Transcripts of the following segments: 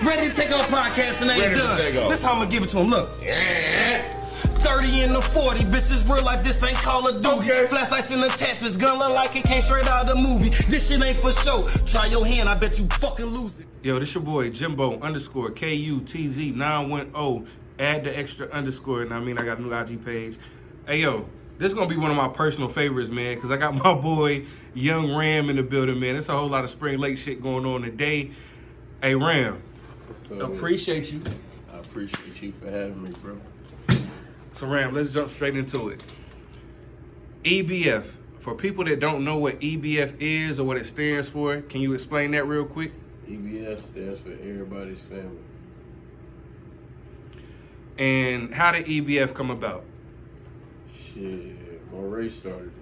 Ready to take off podcast and ain't Ready to done. take off. This how I'm gonna give it to him. Look. Yeah. 30 and the 40, bitches real life, this ain't Call of Duty. Okay. Flashlights and attachments, gun look like it came straight out of the movie. This shit ain't for show. Try your hand, I bet you fucking lose it. Yo, this your boy Jimbo _ KUTZ910. Add the extra underscore, and I mean I got a new IG page. Hey yo, this is gonna be one of my personal favorites, man, because I got my boy Young Ram in the building, man. It's a whole lot of Spring Lake shit going on today. Hey Ram, appreciate you. I appreciate you for having me, bro. So Ram, let's jump straight into it. EBF. For people that don't know what EBF is or what it stands for, can you explain that real quick? EBF stands for Everybody's Family. And how did EBF come about? Shit, Morray started it.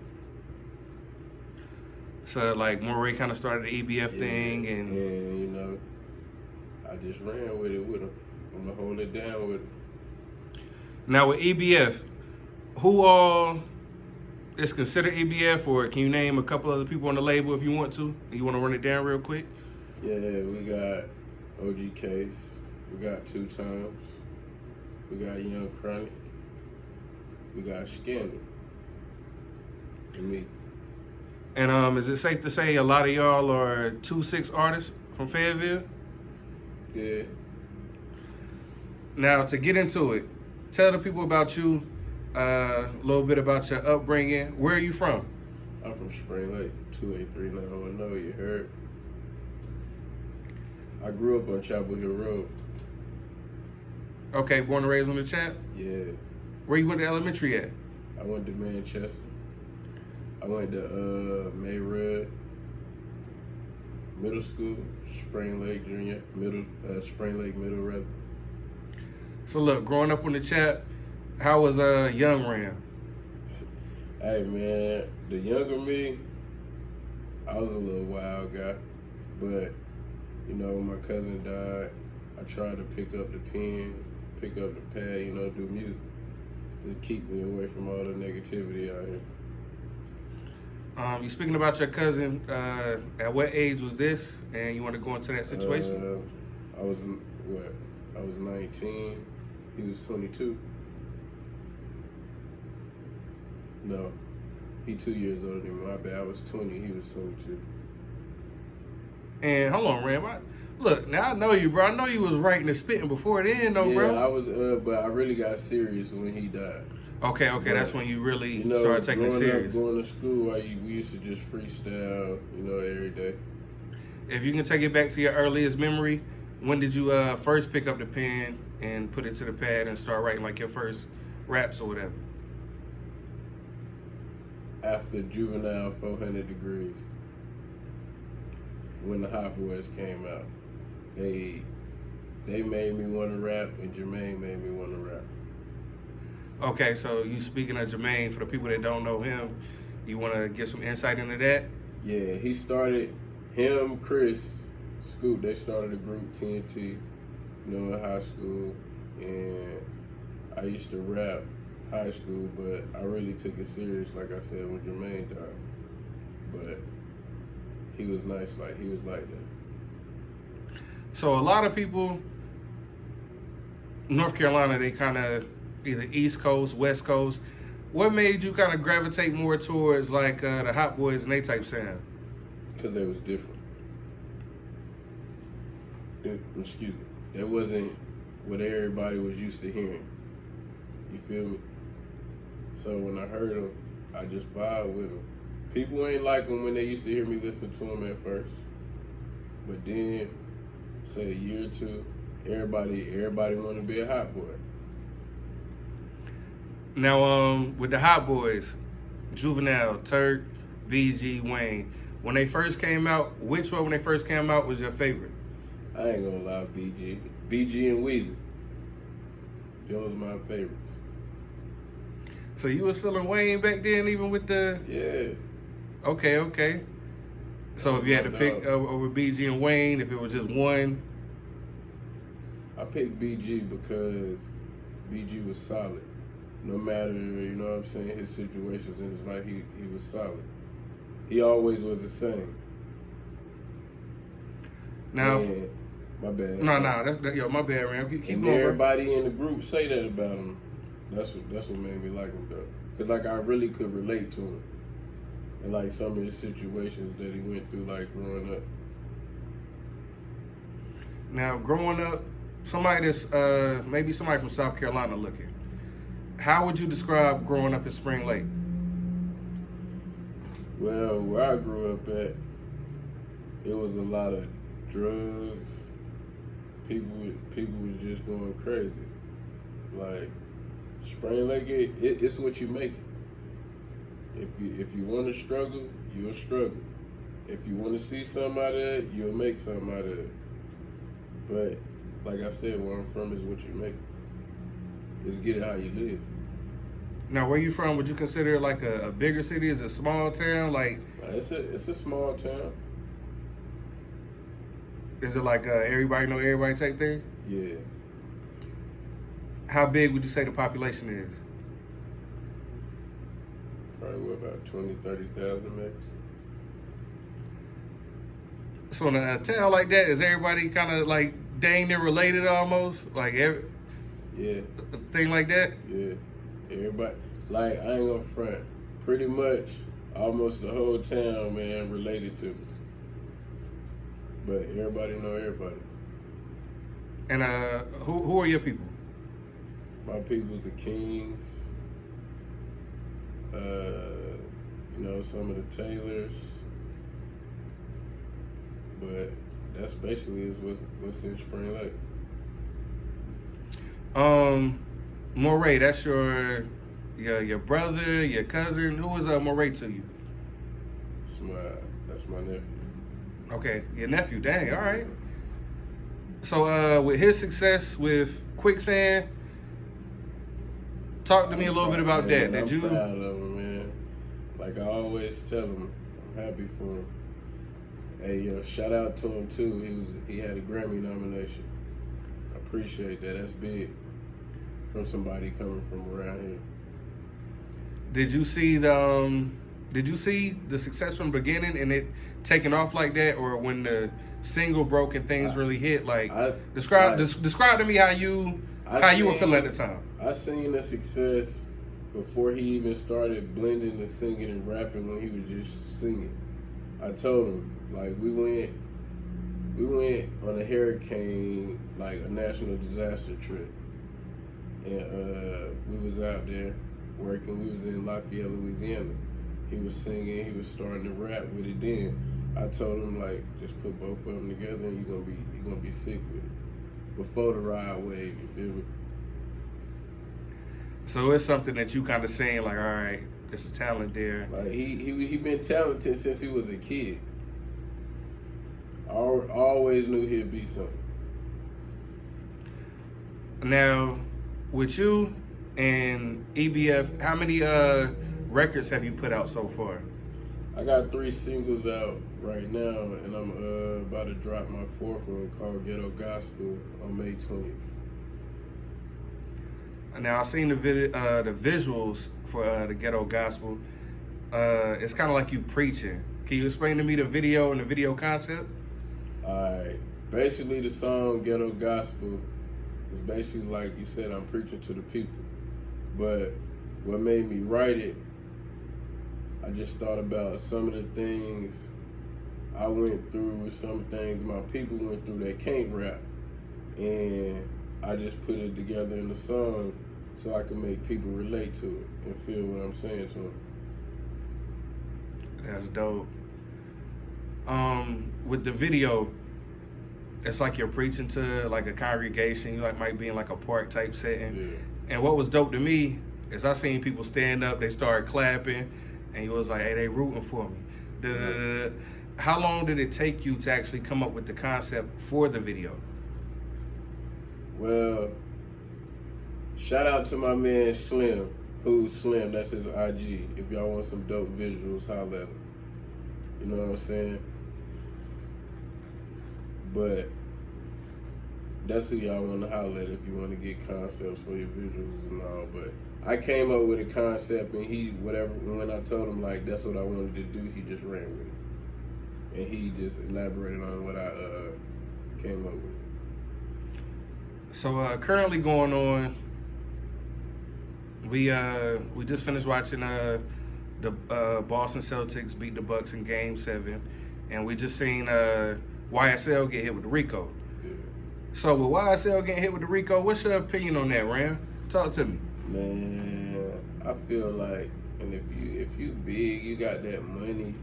So like Morray kind of started the EBF thing, and you know, I just ran with it with him. I'm gonna hold it down with him. now with EBF, who all is considered EBF, or can you name a couple other people on the label if you want to? You want to run it down real quick? Yeah, we got OG Case, we got 2 Times, we got Young Chronic, we got Scandal, and me. And is it safe to say a lot of y'all are 2-6 artists from Fayetteville? Yeah. Now to get into it, tell the people about you, a little bit about your upbringing. Where are you from? I'm from Spring Lake, 283-910, you heard? I grew up on Chapel Hill Road. Okay, born and raised on the chat? Yeah. Where you went to elementary at? I went to Manchester. I went to Mayred Middle School, Spring Lake Junior, Spring Lake Middle Rebel. So look, growing up on the chat, how was Young Ram? Hey man, the younger me, I was a little wild guy, but you know, when my cousin died, I tried to pick up the pen, pick up the pad, you know, do music. Just keep me away from all the negativity out here. You speaking about your cousin, at what age was this? And you want to go into that situation? I was 19, he was 22. No, he 2 years older than me, my bad, I was 20, he was 22. And hold on, Ram. Look, now I know you, bro. I know you was writing and spitting before then, though, bro. Yeah, I was, but I really got serious when he died. Okay, but, that's when you really you know, started taking it serious. Going to school, we used to just freestyle, you know, every day. If you can take it back to your earliest memory, when did you first pick up the pen and put it to the pad and start writing like your first raps or whatever? After Juvenile 400 Degrees. When the Hot Boys came out, they made me want to rap, and Jermaine made me want to rap. Okay, so you speaking of Jermaine, for the people that don't know him, you want to get some insight into that? Yeah, he started, him, Chris, Scoop, they started a group, TNT, you know, in high school, and I used to rap high school, but I really took it serious, like I said, when Jermaine died. But he was nice, like he was like that. So a lot of people, North Carolina, they kind of either East Coast, West Coast. What made you kind of gravitate more towards like the Hot Boys and they type sound? Because they was different. Excuse me. That wasn't what everybody was used to hearing. You feel me? So when I heard them, I just vibed with them. People ain't like them when they used to hear me listen to them at first. But then, say a year or two, everybody want to be a Hot Boy. Now, with the Hot Boys, Juvenile, Turk, BG, Wayne, when they first came out, which one when they first came out was your favorite? I ain't gonna lie, BG and Weezy. Those my favorites. So you was feeling Wayne back then, even with the... Yeah. Okay. So if you had to pick over BG and Wayne, if it was just one? I picked BG because BG was solid. No matter, you know what I'm saying, his situations in his life, he was solid. He always was the same. Now, and My bad. No, yo, my bad, Ram. Keep and going, everybody bro. in the group say that about him. That's what made me like him, though. Cause like I really could relate to him, and like some of the situations that he went through, like growing up. Now, growing up, somebody that's maybe somebody from South Carolina looking. How would you describe growing up in Spring Lake? Well, where I grew up at, it was a lot of drugs. People was just going crazy. Like Spring Lake, it's what you make it. If you want to struggle, you'll struggle. If you want to see something out of it, you'll make something out of it. But like I said, where I'm from is what you make it. It's get it how you live. Now, where you from? Would you consider it like a bigger city? Is it a small town? Like it's a small town. Is it like everybody know everybody type thing? Yeah. How big would you say the population is? Probably what, about 20, 30,000 maybe. So in a town like that, is everybody kind of like dang near related almost? Like every thing like that? Yeah. Everybody, like I ain't gonna front. Pretty much almost the whole town, man, related to me. But everybody know everybody. And who are your people? My people's the Kings. You know, some of the Taylors. But that's basically what's in Spring Lake. Morray, that's your brother, your cousin. Who is Morray to you? That's my nephew. Okay, your nephew. Dang, all right. So with his success with Quicksand, talk to me a little bit about that. I'm proud of him, man. Like I always tell him, I'm happy for him. Hey, yo, shout out to him too. He had a Grammy nomination. I appreciate that. That's big from somebody coming from around here. Did you see the success from the beginning and it taking off like that, or when the single broke and things really hit? Like, describe to me how you were feeling at the time. I seen the success before he even started blending the singing and rapping when he was just singing. I told him, like, we went on a hurricane, like a national disaster trip, and we was out there working. We was in Lafayette, Louisiana. He was singing. He was starting to rap with it. Then I told him, like, just put both of them together, and you're gonna be sick with it. Before the ride wave, you feel me? So it's something that you kind of saying, like, all right, there's a talent there. Like he been talented since he was a kid. I always knew he'd be something. Now, with you and EBF, how many records have you put out so far? I got 3 singles out right now, and I'm about to drop my 4th one called Ghetto Gospel on May 20th. Now, I've seen the visuals for the Ghetto Gospel. It's kind of like you preaching. Can you explain to me the video and the video concept? Alright, basically the song Ghetto Gospel is basically like you said, I'm preaching to the people. But what made me write it, I just thought about some of the things I went through, some things my people went through that can't rap. And I just put it together in the song so I can make people relate to it and feel what I'm saying to them. That's dope. With the video, it's like you're preaching to like a congregation. You like might be in like a park type setting. Yeah. And what was dope to me is I seen people stand up, they started clapping, and he was like, hey, they rooting for me. Yeah. How long did it take you to actually come up with the concept for the video? Well, shout out to my man Slim. Who's Slim? That's his IG. If y'all want some dope visuals, holla at him. You know what I'm saying? But that's who y'all want to holler at if you want to get concepts for your visuals and all. But I came up with a concept, and when I told him like that's what I wanted to do, he just ran with it, and he just elaborated on what I came up with. So currently going on, we just finished watching the Boston Celtics beat the Bucks in Game 7, and we just seen YSL get hit with the Rico. Yeah. So with YSL getting hit with the Rico, what's your opinion on that, Ram? Talk to me. Man, I feel like, and if you big, you got that money,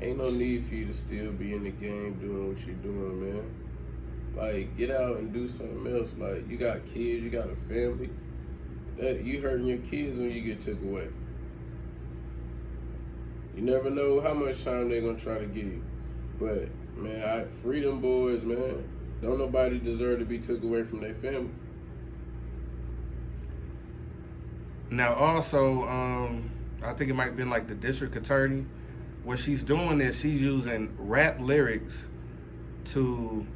ain't no need for you to still be in the game doing what you're doing, man. Like, get out and do something else. Like, you got kids, you got a family. That you hurting your kids when you get took away. You never know how much time they're gonna try to give you. But man, free them boys, man. Don't nobody deserve to be took away from their family. Now also, I think it might have been like the district attorney. What she's doing is she's using rap lyrics to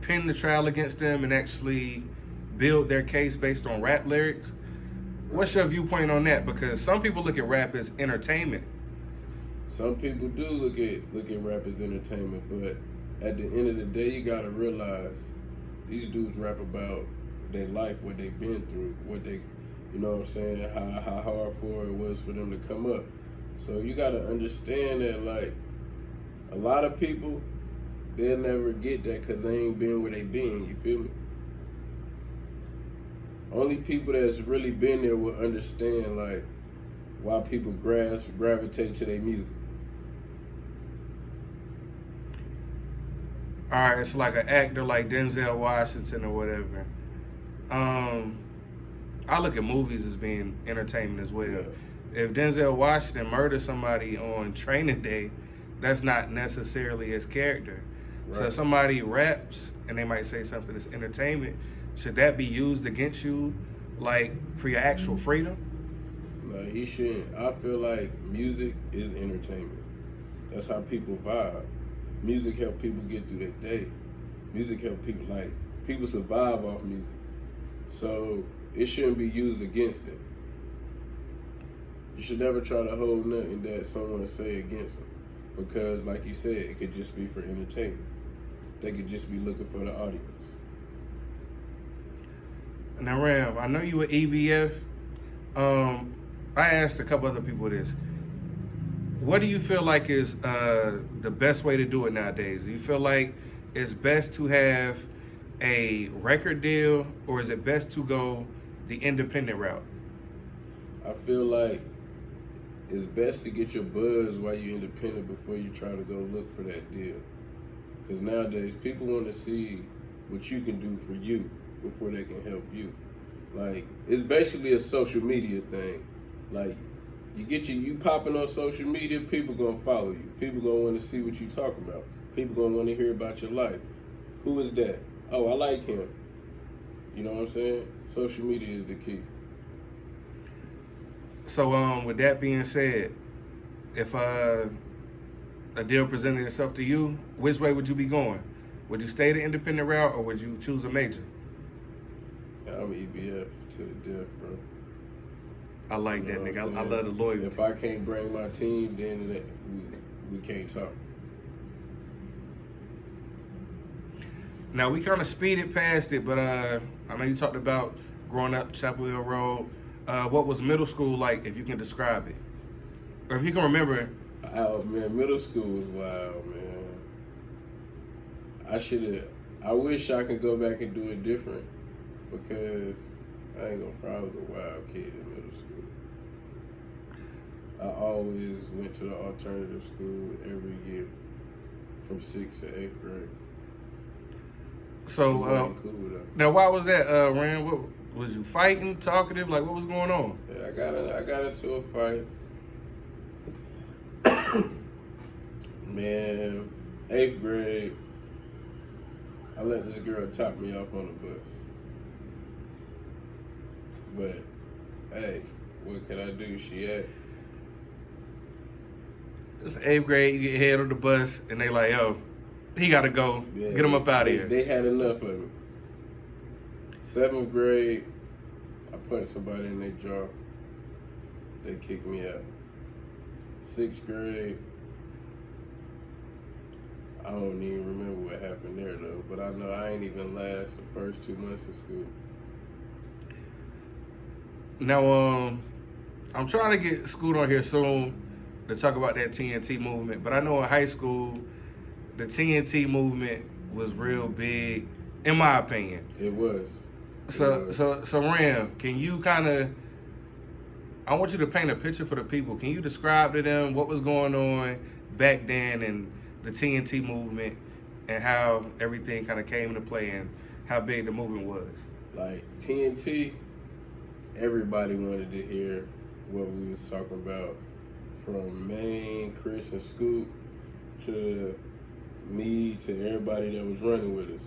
pin the trial against them and actually build their case based on rap lyrics. What's your viewpoint on that? Because some people look at rap as entertainment. Some people do look at rap as entertainment, but at the end of the day, you gotta realize these dudes rap about their life, what they've been through, what they, you know what I'm saying, how hard for it was for them to come up. So you gotta understand that, like, a lot of people, they'll never get that because they ain't been where they been, you feel me? Only people that's really been there will understand, like, why people gravitate to their music. All right, it's like an actor like Denzel Washington or whatever. I look at movies as being entertainment as well. Yeah. If Denzel Washington murders somebody on Training Day, that's not necessarily his character. Right. So if somebody raps and they might say something that's entertainment, should that be used against you, like, for your actual freedom? No, he shouldn't. I feel like music is entertainment. That's how people vibe. Music help people get through their day. Music help people, like, people survive off music. So it shouldn't be used against them. You should never try to hold nothing that someone say against them. Because, like you said, it could just be for entertainment. They could just be looking for the audience. Now, Ram, I know you were EBF. I asked a couple other people this. What do you feel like is the best way to do it nowadays? Do you feel like it's best to have a record deal, or is it best to go the independent route? I feel like it's best to get your buzz while you're independent before you try to go look for that deal. Because nowadays, people want to see what you can do for you before they can help you. Like, it's basically a social media thing. Like, you popping on social media, people gonna follow you. People gonna want to see what you talking about. People gonna want to hear about your life. Who is that? Oh, I like him. You know what I'm saying? Social media is the key. So, with that being said, if a deal presented itself to you, which way would you be going? Would you stay the independent route, or would you choose a major? I'm EBF to the death, bro. I like that, nigga. I love the loyalty. If I can't bring my team, then we can't talk. Now, we kind of speeded past it, but I know you talked about growing up Chapel Hill Road. What was middle school like, if you can describe it? Or if you can remember. Oh, man, middle school was wild, man. I wish I could go back and do it different, because I ain't gonna front, I was a wild kid in middle school. I always went to the alternative school every year from 6th to 8th grade. So, cool though. Now why was that, Rand? What, was you fighting, talkative? Like, what was going on? Yeah, I got into a fight. Man, 8th grade, I let this girl top me off on the bus. But, hey, what can I do? She asked. It's 8th grade, you get head on the bus, and they like, yo, he gotta go. Yeah, Get him up out of here. They had enough of it. 7th grade, I punched somebody in their jaw. They kicked me out. 6th grade, I don't even remember what happened there though, but I know I ain't even last the first 2 months of school. Now, I'm trying to get Scoot on here soon to talk about that TNT movement, but I know in high school, the TNT movement was real big, in my opinion. It was. So Ram, can you I want you to paint a picture for the people. Can you describe to them what was going on back then in the TNT movement and how everything kind of came into play and how big the movement was? Like TNT, everybody wanted to hear what we was talking about, from Maine, Chris, and Scoop to me to everybody that was running with us.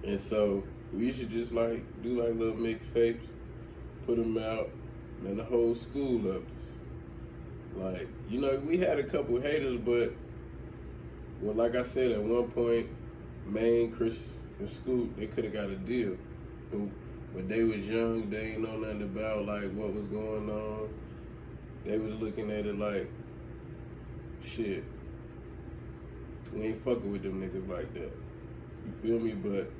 And so we should just do little mixtapes, put them out, and the whole school loved us. We had a couple haters, but like I said, at one point, Maine, Chris, and Scoop, they could have got a deal. But they was young, they ain't know nothing about what was going on. They was looking at it like, shit, we ain't fucking with them niggas like that. You feel me? But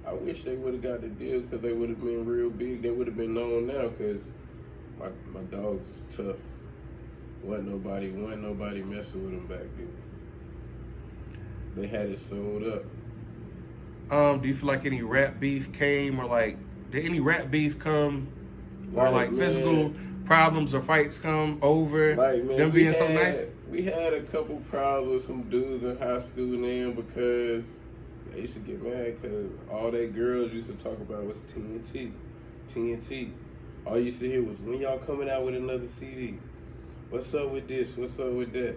I wish they would have got the deal, because they would have been real big. They would have been known now, because my dogs was tough. Wasn't nobody messing with them back then. They had it sold up. Do you feel like any rap beef came, or did any rap beef come, or physical problems or fights come over them being so nice? We had a couple problems with some dudes in high school then, because they used to get mad because all they girls used to talk about was TNT. All you used to hear was, when y'all coming out with another CD? What's up with this? What's up with that?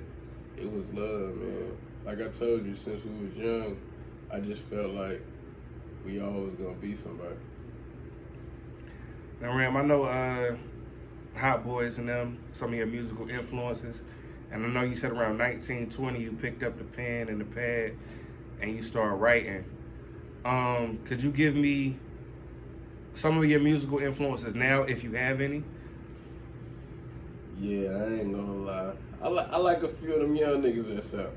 It was love, man. Like I told you, since we was young, I just felt like we always gonna be somebody. Now, Ram, I know Hot Boys and them, some of your musical influences, and I know you said around 19, 20, you picked up the pen and the pad and you started writing. Could you give me some of your musical influences now, if you have any? Yeah, I ain't gonna lie. I like a few of them young niggas that's out.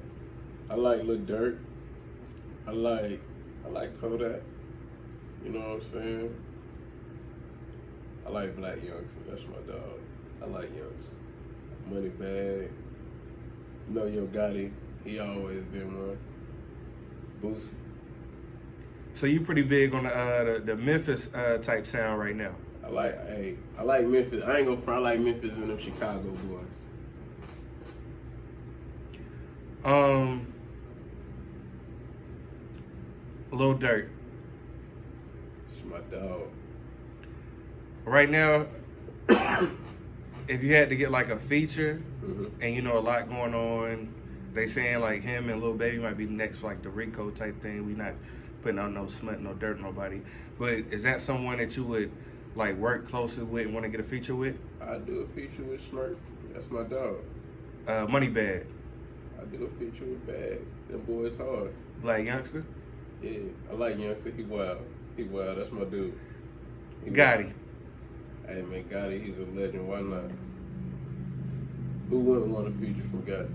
I like Lil Durk. I like Kodak. You know what I'm saying? I like Black Youngster. That's my dog. I like Youngster. Money Bag. You know Yo Gotti. He always been one. Boosie. So you pretty big on the Memphis type sound right now. I like Memphis. I ain't gonna front. I like Memphis and them Chicago boys. Lil Durk. It's my dog. Right now, if you had to get a feature, and a lot going on, they saying him and Lil Baby might be next the Rico type thing. We not putting out no smut, no dirt, nobody. But is that someone that you would work closely with and want to get a feature with? I do a feature with Smirk. That's my dog. Money Bag. I do a feature with Bag. Them boys hard. Black Youngster. Yeah, I like Youngster. He wild. That's my dude. Gotti. Hey man, Gotti, he's a legend. Why not? Who wouldn't want a feature from Gotti?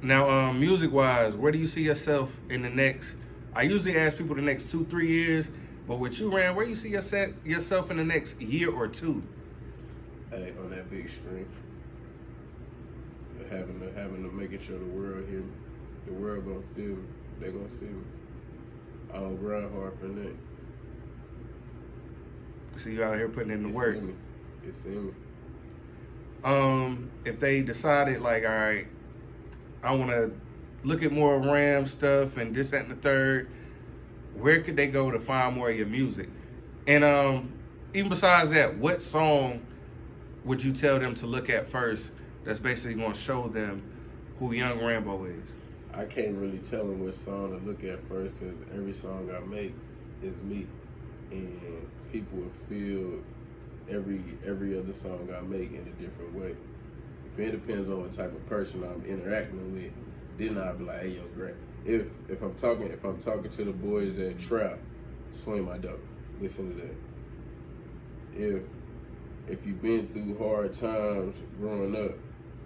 Now, music-wise, where do you see yourself in the next? I usually ask people the next 2-3 years, but with you, Rand, where do you see yourself in the next year or two? Hey, on that big screen, having to making sure the world hear me, the world gonna feel me, they gonna see me. I don't grind hard for that. So you out here putting in the work. It's in me. If they decided all right, I want to look at more Ram stuff and this, that, and the third, where could they go to find more of your music? And even besides that, what song would you tell them to look at first that's basically going to show them who Young Rambo is? I can't really tell them what song to look at first, because every song I make is me. And people will feel every other song I make in a different way. If it depends on what type of person I'm interacting with, then I'll be like, hey yo, great. If I'm talking to the boys that trap, swing my dope. Listen to that. If you've been through hard times growing up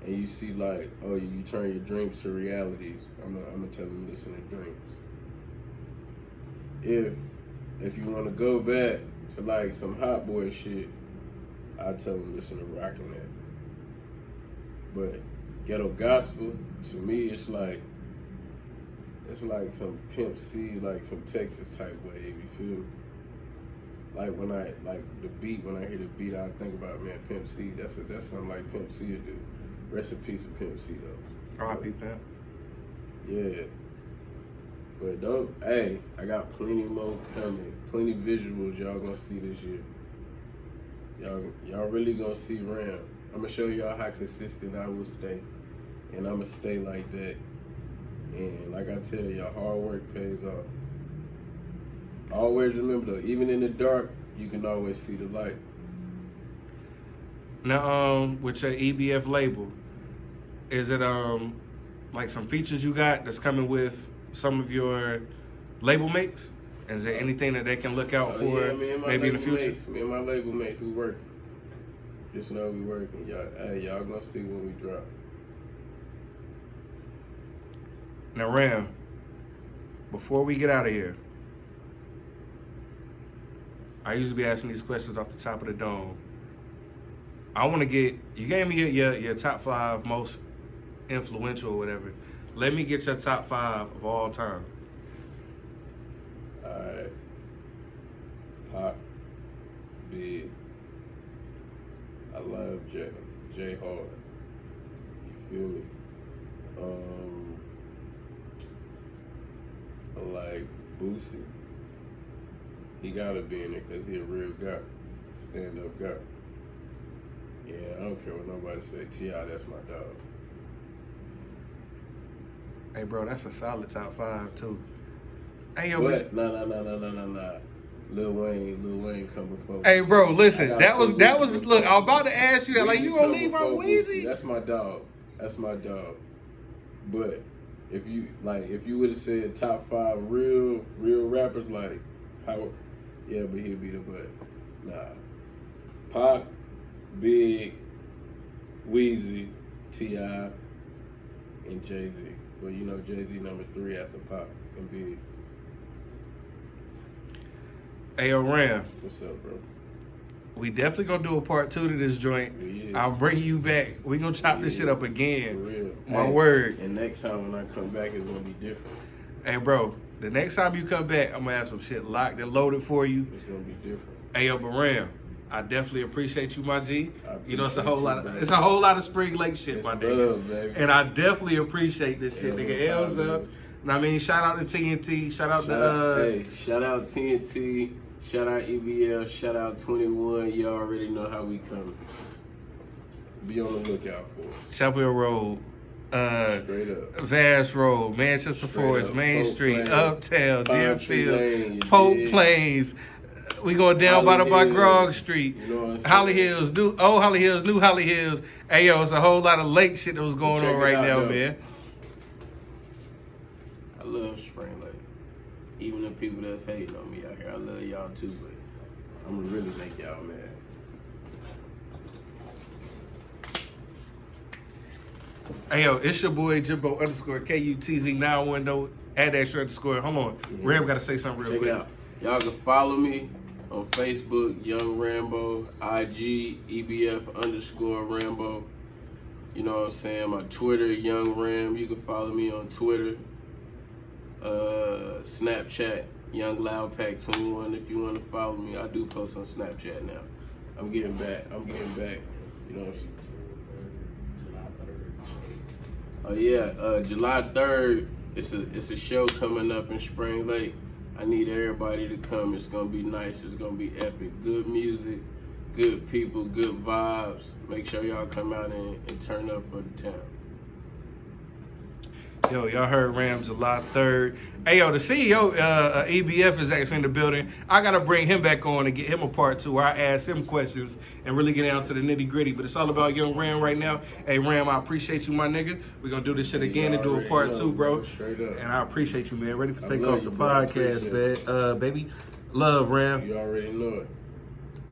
and you see like, oh, you turn your dreams to realities, I'm gonna tell them listen to dreams. If you want to go back to like some hot boy shit, I tell them listen to Rockin' That. But ghetto gospel, to me, it's like some Pimp C, like some Texas type wave. You feel me? Like when I hear the beat, I think about, man, Pimp C. That's something like Pimp C would do. Rest in peace of Pimp C though. R.I.P. Pimp. Yeah. But I got plenty more coming. Plenty visuals y'all gonna see this year. Y'all really gonna see Ram. I'm gonna show y'all how consistent I will stay. And I'm gonna stay like that. And like I tell y'all, hard work pays off. Always remember though, even in the dark, you can always see the light. Now, with your EBF label, is it like some features you got that's coming with some of your label mates? Is there anything that they can look out for maybe in the future? Me and my label mates, we working. Just know we working. Y'all gonna see when we drop. Now, Ram, before we get out of here, I usually be asking these questions off the top of the dome. I want to get, you gave me your top 5 most influential or whatever. Let me get your top 5 of all time. All right. Pop, Big. I love Jay Hard. You feel me? I like Boosie. He gotta be in it because he a real guy, stand-up guy. Yeah, I don't care what nobody say. T.I., that's my dog. Hey, bro, that's a solid top 5 too. Hey, yo, But nah. Lil Wayne come before. Hey, bro, listen, that was. Look, I was about to ask you that. Like, you gonna leave out Weezy? That's my dog. But if you would have said top 5 real rappers, like how, yeah, but he'll be the butt. Nah, Pac, Big, Weezy, T.I., and Jay-Z. Well, you know Jay-Z number 3 after Pac and Big. Hey, yo, Ram. What's up, bro? We definitely gonna do a part 2 to this joint. Yeah. I'll bring you back. We gonna chop this shit up again. For real. My word. And next time when I come back, it's gonna be different. Hey, bro, the next time you come back, I'm gonna have some shit locked and loaded for you. It's gonna be different. Hey, yo, but Ram, I definitely appreciate you, my G. You know, it's a whole you, lot of Spring Lake shit, it's my nigga. love, baby. And I definitely appreciate this shit, nigga. L's up. And I mean, shout out to TNT. Shout out TNT. Shout out EBF. Shout out 21. You already know how we coming. Be on the lookout for us. Chapel Road. Straight up. Vass Road, Manchester Forest, Main Street, Uptown, Deerfield, Polk Plains. We going down by Grog Street. You know what I'm saying? Holly Hills, New Holly Hills. Hey, yo, it's a whole lot of lake shit that was going on right now, man. I love Spring Lake. Even the people that's hating on me out here, I love y'all too, but I'm gonna really make y'all mad. Hey, yo, it's your boy Jimbo _KUTZ910. Add extra underscore. Hold on. Yeah. Ram got to say something real quick. Check it out. Y'all can follow me on Facebook, Young Rambo, IG, EBF_Rambo. You know what I'm saying? My Twitter, Young Ram. You can follow me on Twitter. Snapchat, Young Loud Pack 21. If you want to follow me, I do post on Snapchat now. I'm getting back. You know what I'm saying? Oh yeah, July 3rd. It's a show coming up in Spring Lake. I need everybody to come. It's gonna be nice. It's gonna be epic. Good music, good people, good vibes. Make sure y'all come out and turn up for the town. Yo, y'all heard Ram July 3rd. Hey, yo, the CEO EBF is actually in the building. I got to bring him back on and get him a part 2 where I ask him questions and really get down to the nitty gritty. But it's all about Young Ram right now. Hey, Ram, I appreciate you, my nigga. We're going to do this shit again and do a part 2, bro. Straight up. And I appreciate you, man. Ready for take off the podcast, baby. Love, Ram. You already know it.